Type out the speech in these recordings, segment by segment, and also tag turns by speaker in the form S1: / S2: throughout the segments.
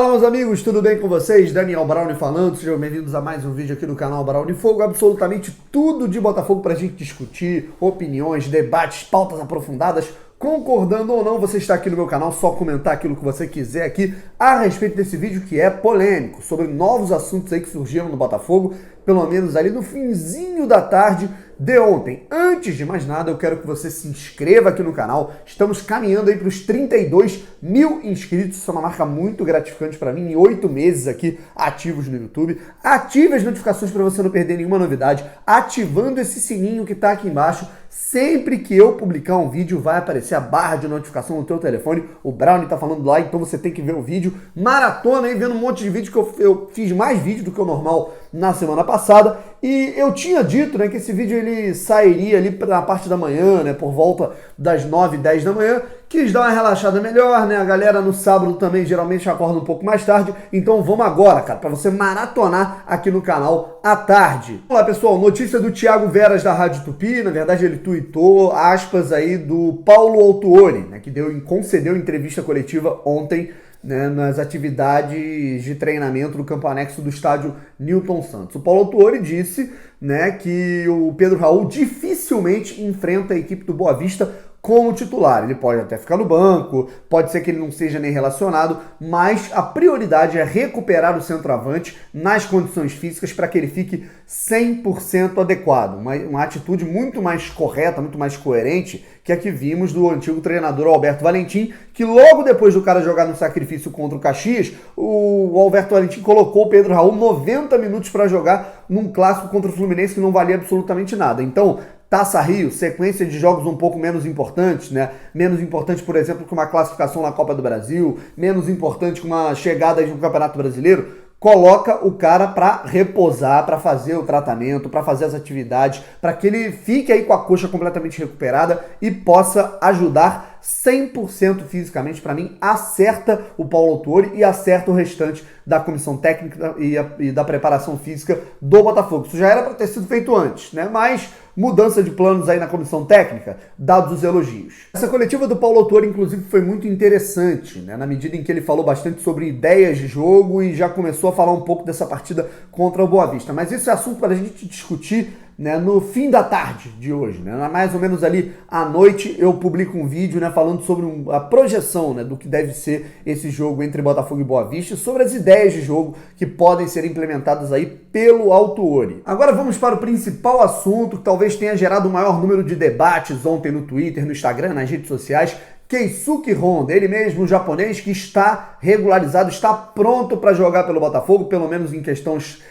S1: Fala, meus amigos, tudo bem com vocês? Daniel Browne falando, sejam bem-vindos a mais um vídeo aqui no canal Browne Fogo. Absolutamente tudo de Botafogo pra gente discutir, opiniões, debates, pautas aprofundadas. Concordando ou não, você está aqui no meu canal, só comentar aquilo que você quiser aqui a respeito desse vídeo que é polêmico, sobre novos assuntos aí que surgiram no Botafogo, pelo menos ali no finzinho da tarde de ontem. Antes de mais nada, eu quero que você se inscreva aqui no canal. Estamos caminhando aí para os 32 mil inscritos. Isso é uma marca muito gratificante para mim, em 8 meses aqui ativos no YouTube. Ative as notificações para você não perder nenhuma novidade, ativando esse sininho que está aqui embaixo. Sempre que eu publicar um vídeo, vai aparecer a barra de notificação no teu telefone. O Browne tá falando lá, então você tem que ver o vídeo. Maratona aí, vendo um monte de vídeo, que eu fiz mais vídeo do que o normal na semana passada. E eu tinha dito, né, que esse vídeo ele sairia ali na parte da manhã, né, por volta das 9, 10 da manhã. Quis dar uma relaxada melhor, né? A galera no sábado também geralmente acorda um pouco mais tarde. Então vamos agora, cara, para você maratonar aqui no canal à tarde. Olá, pessoal. Notícia do Thiago Veras da Rádio Tupi. Na verdade, ele tuitou aspas aí do Paulo Autuori, né, que concedeu entrevista coletiva ontem, né, nas atividades de treinamento do campo anexo do estádio Newton Santos. O Paulo Autuori disse, né, que o Pedro Raul dificilmente enfrenta a equipe do Boa Vista como titular. Ele pode até ficar no banco, pode ser que ele não seja nem relacionado, mas a prioridade é recuperar o centroavante nas condições físicas para que ele fique 100% adequado. Uma atitude muito mais correta, muito mais coerente que a que vimos do antigo treinador Alberto Valentim, que logo depois do cara jogar no sacrifício contra o Caxias, o Alberto Valentim colocou o Pedro Raul 90 minutos para jogar num clássico contra o Fluminense que não valia absolutamente nada. Então, Taça Rio, sequência de jogos um pouco menos importantes, né? Menos importante, por exemplo, que uma classificação na Copa do Brasil, menos importante que uma chegada no Campeonato Brasileiro. Coloca o cara para repousar, para fazer o tratamento, para fazer as atividades, para que ele fique aí com a coxa completamente recuperada e possa ajudar 100% fisicamente. Para mim, acerta o Paulo Autuori e acerta o restante da comissão técnica e da preparação física do Botafogo. Isso já era para ter sido feito antes, né? Mas mudança de planos aí na comissão técnica, dados os elogios. Essa coletiva do Paulo Autuori, inclusive, foi muito interessante, né? Na medida em que ele falou bastante sobre ideias de jogo e já começou a falar um pouco dessa partida contra o Boa Vista. Mas esse é assunto para a gente discutir, né, no fim da tarde de hoje, né? Mais ou menos ali à noite eu publico um vídeo, né, falando sobre a projeção, né, do que deve ser esse jogo entre Botafogo e Boa Vista, sobre as ideias de jogo que podem ser implementadas aí pelo Autuori. Agora vamos para o principal assunto que talvez tenha gerado o maior número de debates ontem no Twitter, no Instagram, nas redes sociais. Keisuke Honda, ele mesmo, um japonês que está regularizado, está pronto para jogar pelo Botafogo, pelo menos em questões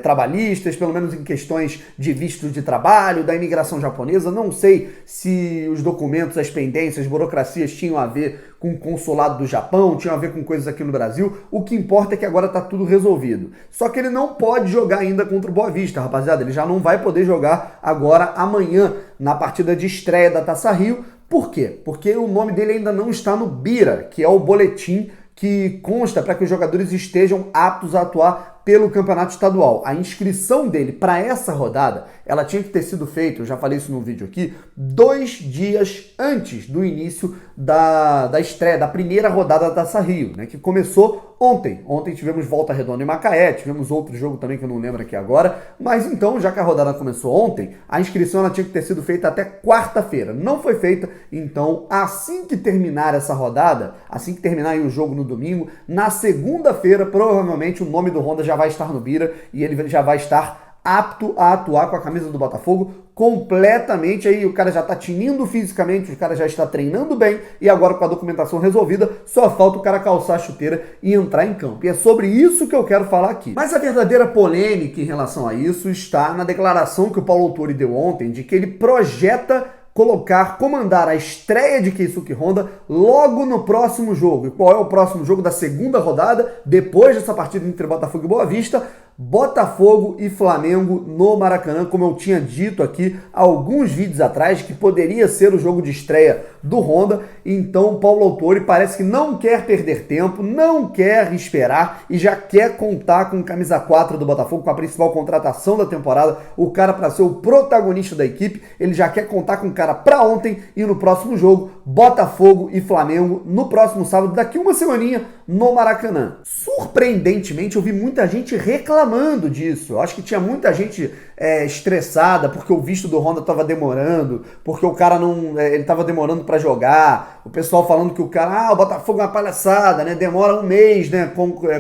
S1: trabalhistas, pelo menos em questões de visto de trabalho, da imigração japonesa. Não sei se os documentos, as pendências, as burocracias tinham a ver com o consulado do Japão, tinham a ver com coisas aqui no Brasil. O que importa é que agora está tudo resolvido. Só que ele não pode jogar ainda contra o Boa Vista, rapaziada. Ele já não vai poder jogar agora, amanhã, na partida de estreia da Taça Rio. Por quê? Porque o nome dele ainda não está no BIRA, que é o boletim que consta para que os jogadores estejam aptos a atuar pelo campeonato estadual. A inscrição dele para essa rodada, ela tinha que ter sido feita, eu já falei isso no vídeo aqui, 2 dias antes do início da estreia, da primeira rodada da Taça Rio, né, que começou ontem. Ontem tivemos Volta Redonda em Macaé, tivemos outro jogo também que eu não lembro aqui agora, mas então, já que a rodada começou ontem, a inscrição ela tinha que ter sido feita até quarta-feira. Não foi feita, então assim que terminar essa rodada, assim que terminar aí o jogo no domingo, na segunda-feira, provavelmente o nome do Honda já vai estar no BIRA e ele já vai estar apto a atuar com a camisa do Botafogo completamente. Aí o cara já está tinindo fisicamente, o cara já está treinando bem e agora com a documentação resolvida, só falta o cara calçar a chuteira e entrar em campo. E é sobre isso que eu quero falar aqui. Mas a verdadeira polêmica em relação a isso está na declaração que o Paulo Autuori deu ontem, de que ele projeta comandar a estreia de Keisuke Honda logo no próximo jogo. E qual é o próximo jogo da segunda rodada, depois dessa partida entre Botafogo e Boa Vista? Botafogo e Flamengo no Maracanã, como eu tinha dito aqui alguns vídeos atrás, que poderia ser o jogo de estreia do Honda. Então Paulo Autuori parece que não quer perder tempo, não quer esperar e já quer contar com o camisa 4 do Botafogo, com a principal contratação da temporada, o cara para ser o protagonista da equipe. Ele já quer contar com o cara para ontem e no próximo jogo, Botafogo e Flamengo, no próximo sábado, daqui uma semaninha, no Maracanã. Surpreendentemente, eu vi muita gente reclamando disso. Eu acho que tinha muita gente estressada porque o visto do Honda estava demorando, porque o cara ele estava demorando para jogar. O pessoal falando que o cara, o Botafogo é uma palhaçada, né? Demora um mês, né?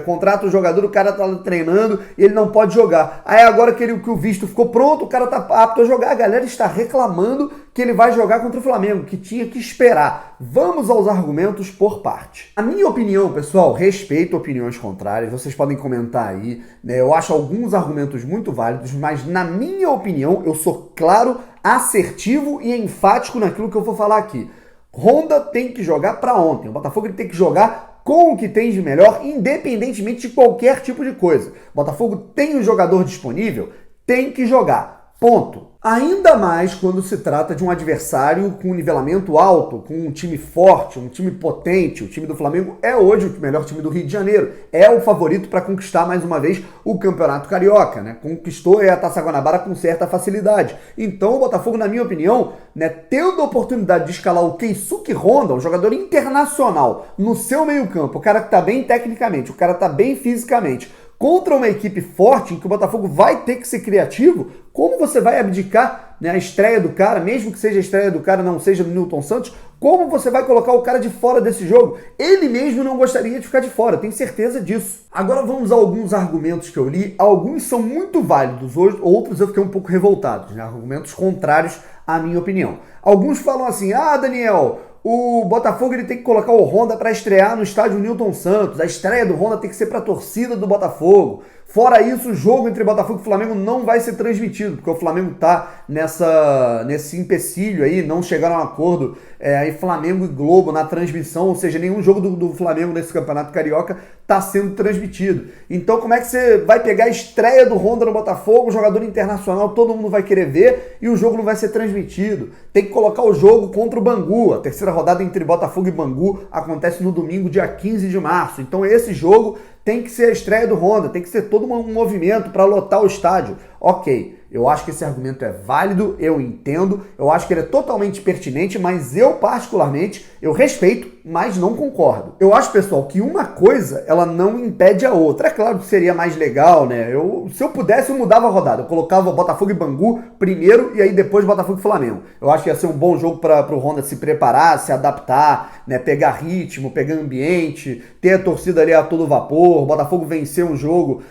S1: Contrata o jogador, o cara tá treinando e ele não pode jogar. Aí agora que o visto ficou pronto, o cara tá apto a jogar, a galera está reclamando que ele vai jogar contra o Flamengo, que tinha que esperar. Vamos aos argumentos por parte. A minha opinião, pessoal, respeito opiniões contrárias, vocês podem comentar aí, né? Eu acho alguns argumentos muito válidos, mas na minha opinião, eu sou claro, assertivo e enfático naquilo que eu vou falar aqui. Honda tem que jogar para ontem. O Botafogo ele tem que jogar com o que tem de melhor, independentemente de qualquer tipo de coisa. O Botafogo tem o jogador disponível, tem que jogar. Ponto. Ainda mais quando se trata de um adversário com um nivelamento alto, com um time forte, um time potente. O time do Flamengo é hoje o melhor time do Rio de Janeiro. É o favorito para conquistar mais uma vez o Campeonato Carioca, né? Conquistou a Taça Guanabara com certa facilidade. Então o Botafogo, na minha opinião, né, tendo a oportunidade de escalar o Keisuke Honda, um jogador internacional, no seu meio-campo, o cara que está bem tecnicamente, o cara está bem fisicamente, contra uma equipe forte em que o Botafogo vai ter que ser criativo, como você vai abdicar, né, a estreia do cara, mesmo que seja a estreia do cara, não seja do Nilton Santos, como você vai colocar o cara de fora desse jogo? Ele mesmo não gostaria de ficar de fora, tenho certeza disso. Agora vamos a alguns argumentos que eu li, alguns são muito válidos, outros eu fiquei um pouco revoltado, né, argumentos contrários à minha opinião. Alguns falam assim, Daniel, o Botafogo ele tem que colocar o Honda para estrear no estádio Nilton Santos. A estreia do Honda tem que ser para a torcida do Botafogo. Fora isso, o jogo entre Botafogo e Flamengo não vai ser transmitido, porque o Flamengo tá nesse empecilho aí, não chegaram a um acordo aí Flamengo e Globo na transmissão, ou seja, nenhum jogo do Flamengo nesse Campeonato Carioca está sendo transmitido. Então como é que você vai pegar a estreia do Honda no Botafogo, jogador internacional, todo mundo vai querer ver e o jogo não vai ser transmitido? Tem que colocar o jogo contra o Bangu. A terceira rodada entre Botafogo e Bangu acontece no domingo, dia 15 de março. Então esse jogo tem que ser a estreia do Honda, tem que ser todo um movimento para lotar o estádio. Ok, eu acho que esse argumento é válido, eu entendo, eu acho que ele é totalmente pertinente, mas eu particularmente, eu respeito, mas não concordo. Eu acho, pessoal, que uma coisa, ela não impede a outra. É claro que seria mais legal, né? Se eu pudesse, eu mudava a rodada. Eu colocava Botafogo e Bangu primeiro e aí depois Botafogo e Flamengo. Eu acho que ia ser um bom jogo para o Honda se preparar, se adaptar, né? Pegar ritmo, pegar ambiente, ter a torcida ali a todo vapor, Botafogo vencer um jogo,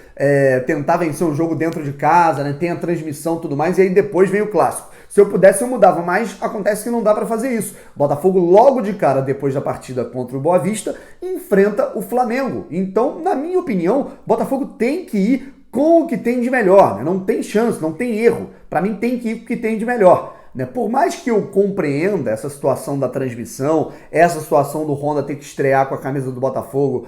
S1: tentar vencer um jogo dentro de casa, né? Tem a transmissão e tudo mais, e aí depois vem o clássico. Se eu pudesse, eu mudava, mas acontece que não dá para fazer isso. Botafogo, logo de cara, depois da partida contra o Boa Vista, enfrenta o Flamengo. Então, na minha opinião, Botafogo tem que ir com o que tem de melhor, né? Não tem chance, não tem erro. Para mim, tem que ir com o que tem de melhor. Por mais que eu compreenda essa situação da transmissão, essa situação do Honda ter que estrear com a camisa do Botafogo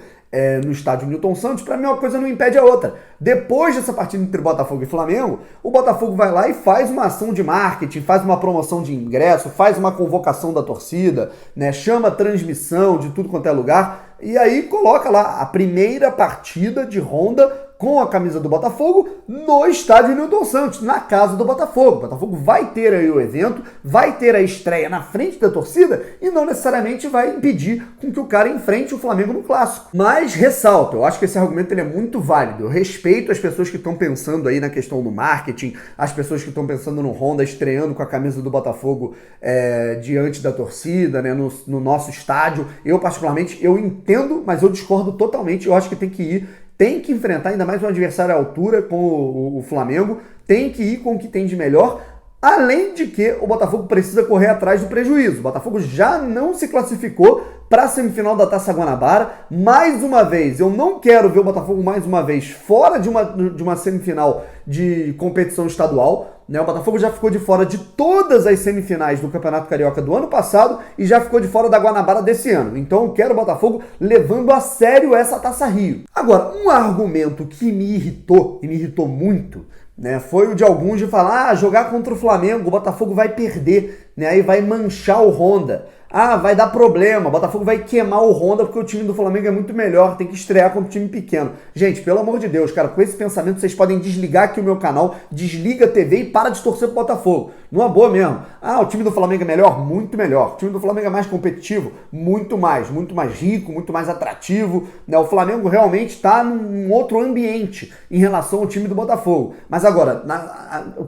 S1: no estádio Nilton Santos, para mim uma coisa não impede a outra. Depois dessa partida entre Botafogo e Flamengo, o Botafogo vai lá e faz uma ação de marketing, faz uma promoção de ingresso, faz uma convocação da torcida, né? Chama transmissão de tudo quanto é lugar, e aí coloca lá a primeira partida de Honda com a camisa do Botafogo no estádio Nilton Santos, na casa do Botafogo. O Botafogo vai ter aí o evento, vai ter a estreia na frente da torcida e não necessariamente vai impedir com que o cara enfrente o Flamengo no clássico. Mas ressalto, eu acho que esse argumento ele é muito válido. Eu respeito as pessoas que estão pensando aí na questão do marketing, as pessoas que estão pensando no Honda estreando com a camisa do Botafogo diante da torcida, né, no nosso estádio. Eu particularmente, eu entendo, mas eu discordo totalmente. Eu acho que tem que ir, tem que enfrentar ainda mais um adversário à altura com o Flamengo, tem que ir com o que tem de melhor, além de que o Botafogo precisa correr atrás do prejuízo. O Botafogo já não se classificou para a semifinal da Taça Guanabara. Mais uma vez, eu não quero ver o Botafogo mais uma vez fora de uma semifinal de competição estadual, né? O Botafogo já ficou de fora de todas as semifinais do Campeonato Carioca do ano passado e já ficou de fora da Guanabara desse ano. Então eu quero o Botafogo levando a sério essa Taça Rio. Agora, um argumento que me irritou, e me irritou muito, né, foi o de alguns de falar, jogar contra o Flamengo, o Botafogo vai perder, né, aí vai manchar o Honda. Vai dar problema, o Botafogo vai queimar o Honda porque o time do Flamengo é muito melhor, tem que estrear contra um time pequeno. Gente, pelo amor de Deus, cara, com esse pensamento vocês podem desligar aqui o meu canal, desliga a TV e para de torcer pro Botafogo. Numa boa mesmo. O time do Flamengo é melhor? Muito melhor. O time do Flamengo é mais competitivo? Muito mais rico, muito mais atrativo, né? O Flamengo realmente está num outro ambiente em relação ao time do Botafogo. Mas agora,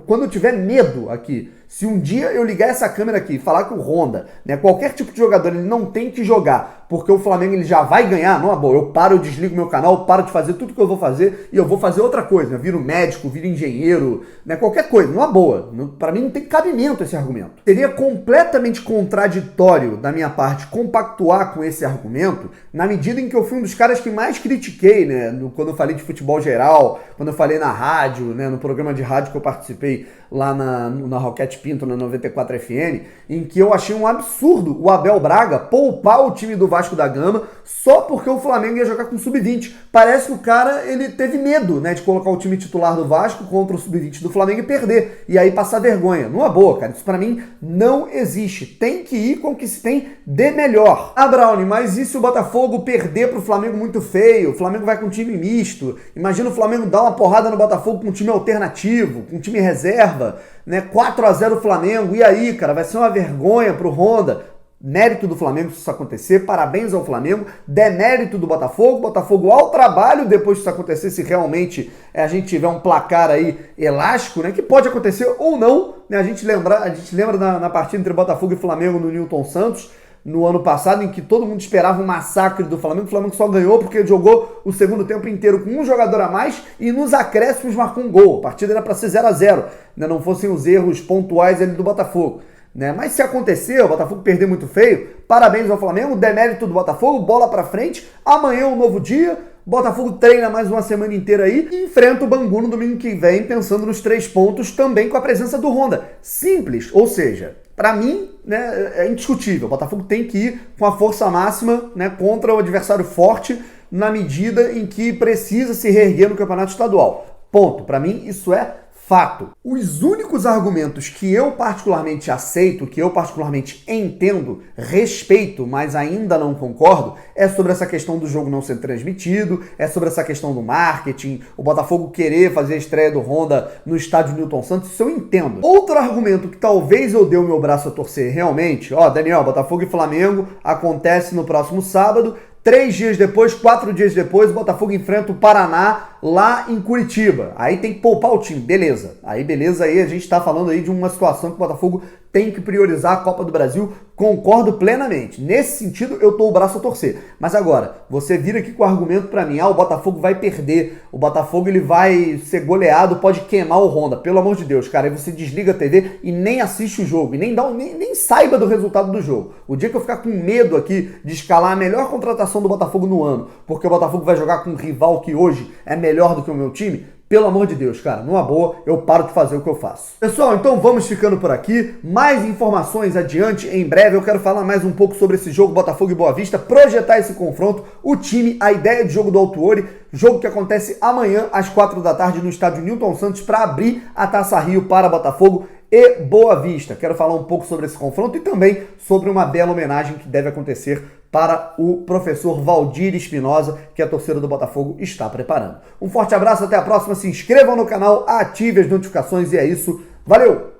S1: quando eu tiver medo aqui, se um dia eu ligar essa câmera aqui e falar que o Honda, né, qualquer tipo de jogador, ele não tem que jogar porque o Flamengo ele já vai ganhar, não é bom, eu paro, eu desligo meu canal, eu paro de fazer tudo que eu vou fazer e eu vou fazer outra coisa, né? Viro médico, viro engenheiro, né, qualquer coisa, numa boa. Para mim não tem cabimento esse argumento. Seria completamente contraditório da minha parte compactuar com esse argumento na medida em que eu fui um dos caras que mais critiquei, né, quando eu falei de futebol geral, quando eu falei na rádio, né, no programa de rádio que eu participei lá na Roquete Pinto, na 94 FM, em que eu achei um absurdo o Abel Braga poupar o time do Vasco da Gama só porque o Flamengo ia jogar com sub-20. Parece que o cara ele teve medo, né, de colocar o time titular do Vasco contra o sub-20 do Flamengo e perder, e aí passar vergonha. Numa boa, cara, isso pra mim não existe. Tem que ir com o que se tem de melhor. Brownie, mas e se o Botafogo perder pro Flamengo muito feio? O Flamengo vai com um time misto. Imagina o Flamengo dar uma porrada no Botafogo com um time alternativo, com um time reserva, né? 4-0 Flamengo, e aí, cara, vai ser uma vergonha pro Honda. Mérito do Flamengo se isso acontecer, parabéns ao Flamengo, demérito do Botafogo ao trabalho depois que isso acontecer, se realmente a gente tiver um placar aí elástico, né, que pode acontecer ou não, né, a gente lembra na partida entre Botafogo e Flamengo no Newton Santos, no ano passado, em que todo mundo esperava um massacre do Flamengo, o Flamengo só ganhou porque jogou o segundo tempo inteiro com um jogador a mais e nos acréscimos marcou um gol, a partida era para ser 0-0, né, não fossem os erros pontuais ali do Botafogo. Né? Mas se acontecer, o Botafogo perder muito feio, parabéns ao Flamengo, demérito do Botafogo, bola pra frente, amanhã é um novo dia, Botafogo treina mais uma semana inteira aí e enfrenta o Bangu no domingo que vem, pensando nos 3 pontos, também com a presença do Honda. Simples, ou seja, pra mim, né, é indiscutível, o Botafogo tem que ir com a força máxima, né, contra o adversário forte na medida em que precisa se reerguer no campeonato estadual. Ponto. Pra mim, isso é fato. Os únicos argumentos que eu particularmente aceito, que eu particularmente entendo, respeito, mas ainda não concordo, é sobre essa questão do jogo não ser transmitido, é sobre essa questão do marketing, o Botafogo querer fazer a estreia do Honda no estádio Newton Santos, isso eu entendo. Outro argumento que talvez eu dê o meu braço a torcer realmente, Daniel, Botafogo e Flamengo acontece no próximo sábado, 3 dias depois, 4 dias depois, o Botafogo enfrenta o Paraná lá em Curitiba. Aí tem que poupar o time, beleza. Aí a gente tá falando aí de uma situação que o Botafogo tem que priorizar a Copa do Brasil, concordo plenamente. Nesse sentido, eu tô o braço a torcer. Mas agora, você vira aqui com o argumento pra mim, o Botafogo vai perder, o Botafogo ele vai ser goleado, pode queimar o Honda. Pelo amor de Deus, cara, aí você desliga a TV e nem assiste o jogo, e nem saiba do resultado do jogo. O dia que eu ficar com medo aqui de escalar a melhor contratação do Botafogo no ano, porque o Botafogo vai jogar com um rival que hoje é melhor do que o meu time, pelo amor de Deus, cara, numa boa, eu paro de fazer o que eu faço. Pessoal, então vamos ficando por aqui. Mais informações adiante, em breve. Eu quero falar mais um pouco sobre esse jogo Botafogo e Boa Vista, projetar esse confronto, o time, a ideia de jogo do Autuori, jogo que acontece amanhã às 4 da tarde no estádio Newton Santos para abrir a Taça Rio para Botafogo e Boa Vista. Quero falar um pouco sobre esse confronto e também sobre uma bela homenagem que deve acontecer para o professor Valdir Espinosa, que a torcida do Botafogo está preparando. Um forte abraço, até a próxima, se inscrevam no canal, ative as notificações e é isso. Valeu!